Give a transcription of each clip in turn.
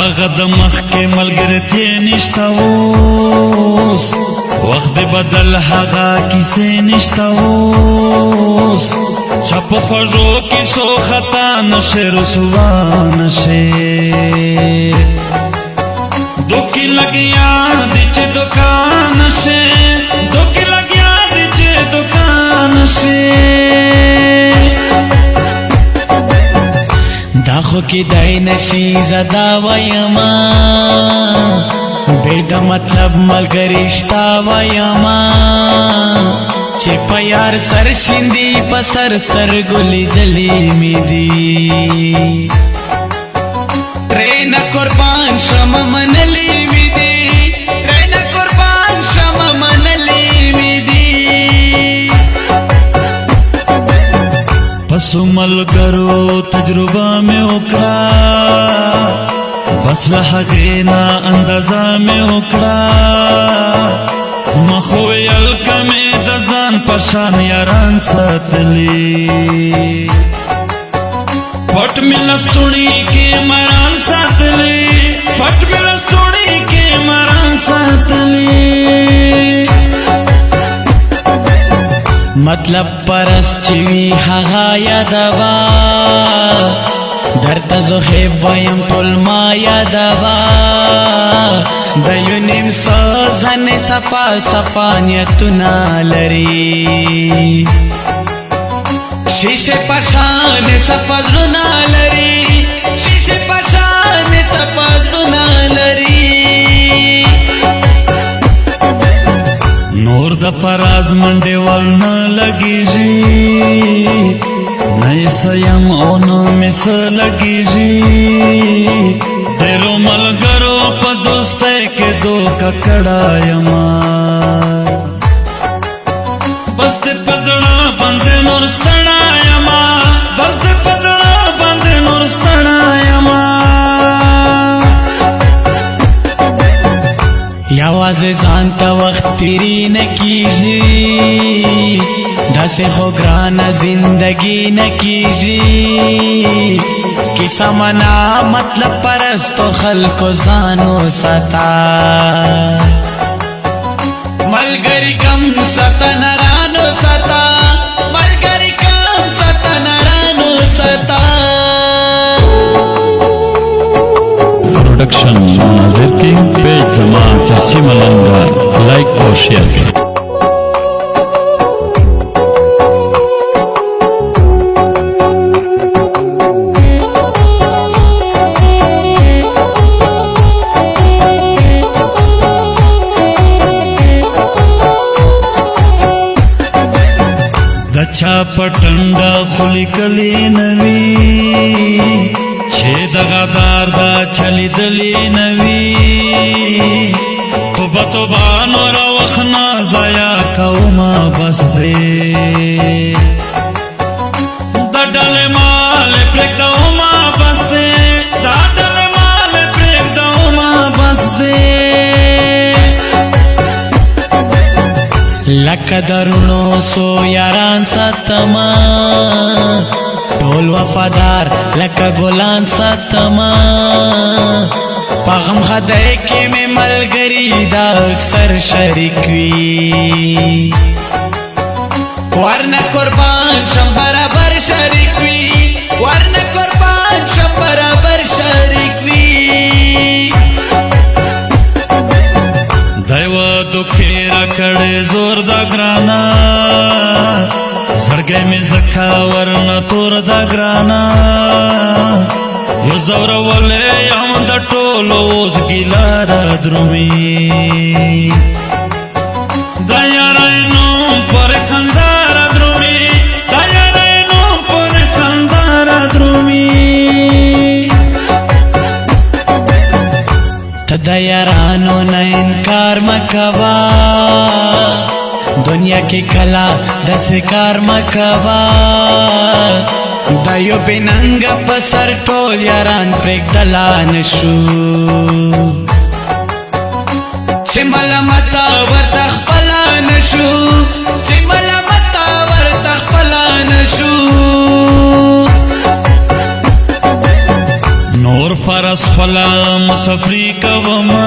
هغه د مخکې ملګرتیا نشته اوس وخت بدل هغه کیسې نشته اوس چا په خوږو کیسو خطا نشي رسوا نشي دوکې لګیا دي چې دوکان شي دوکې لګیا دي چې دوکان شي دا خو کیدای نشي زدا وایما بے د مطلب ملګری شتا وایما چې په یار سر شیندي په سر سترګو لیدلې مې دي ترېن قربان شم منلې مې دي ترېن قربان شم منلې مې دي پسو ملګرو تجربه مې وکړه بس له هغې نه اندازه مې وکړه مخ ویل که مې د ځان په شان یاران ساتلي پټ مې لستوڼي کې مران ساتلي پټ مې لستوڼي کې مران ساتلي مطلب پرس چوی هغه یادوا درد زخیب ویم ټول ما یادوا د یو نیم سوزن صفا صفا نیتونه لري شیشه پشان صفا زړونه لري شیشه پشان صفا زړونه لري نور د فراز منډې ورنه لګېږي نه یې څه یم او نه مې څه لګېږي ډېرو ملګرو په دوستۍ کې دوکه کړی یمه بس دې په زړه باندې نور ستړی یمه بس دې په زړه باندې نور ستړی یمه یوازې ځان ته وخت تیری نه کیږي داسې خو ګرانه زندګي نه کیږي کیسه منا مطلب پرستو خلکو ځانو ساته ملګري کم ساته نرانو ساته ملګري کم ساته نرانو ساته प्रोडक्शन नाजिर की पेज जमा चर्ची मलंगा लाइक और शेयर करें दच्छा पटंडा खुली कली नवी छे दगादार دا چلی دلی نوی توبه توبه نور وخنا زایا کوما بس دے دا ڈل مال پریک دوما بس دے دا ڈل مال پریک دوما بس دے لکه درونو سو یاران ساتما ټول وفادار لکه ګلان ساتما پغم خدای کې مې ملګری دا اکثر شریک وي ورنه قربان شم برابر شریک وي ورنه قربان شم برابر شریک وي دایو دوکې را کړې زور دا ګرانا زړګی مې زکا ورنه تور دا ګرانا یو زورولی یم د ټولو اوس ګیله را درومي دا یاری نوم پورې خندا را درومي دا یاری نوم پورې خندا را درومي ته د یارانو نه انکار مه کوه دنیا کی کلا دس کار مکوا دا یو بننګ پسر ټول یاران پرېږ دلان شو چې ملامت ورته خپله نشو چې ملامت ورته خپله نشو نور فرس خلا مسافری کوما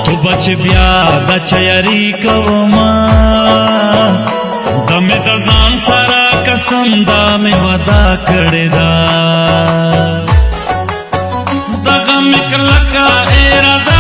تو بچ بیا د چیری کوما دمه د ځان سره قسم دا مې ودا کړی دا دغه مې کلکه اراده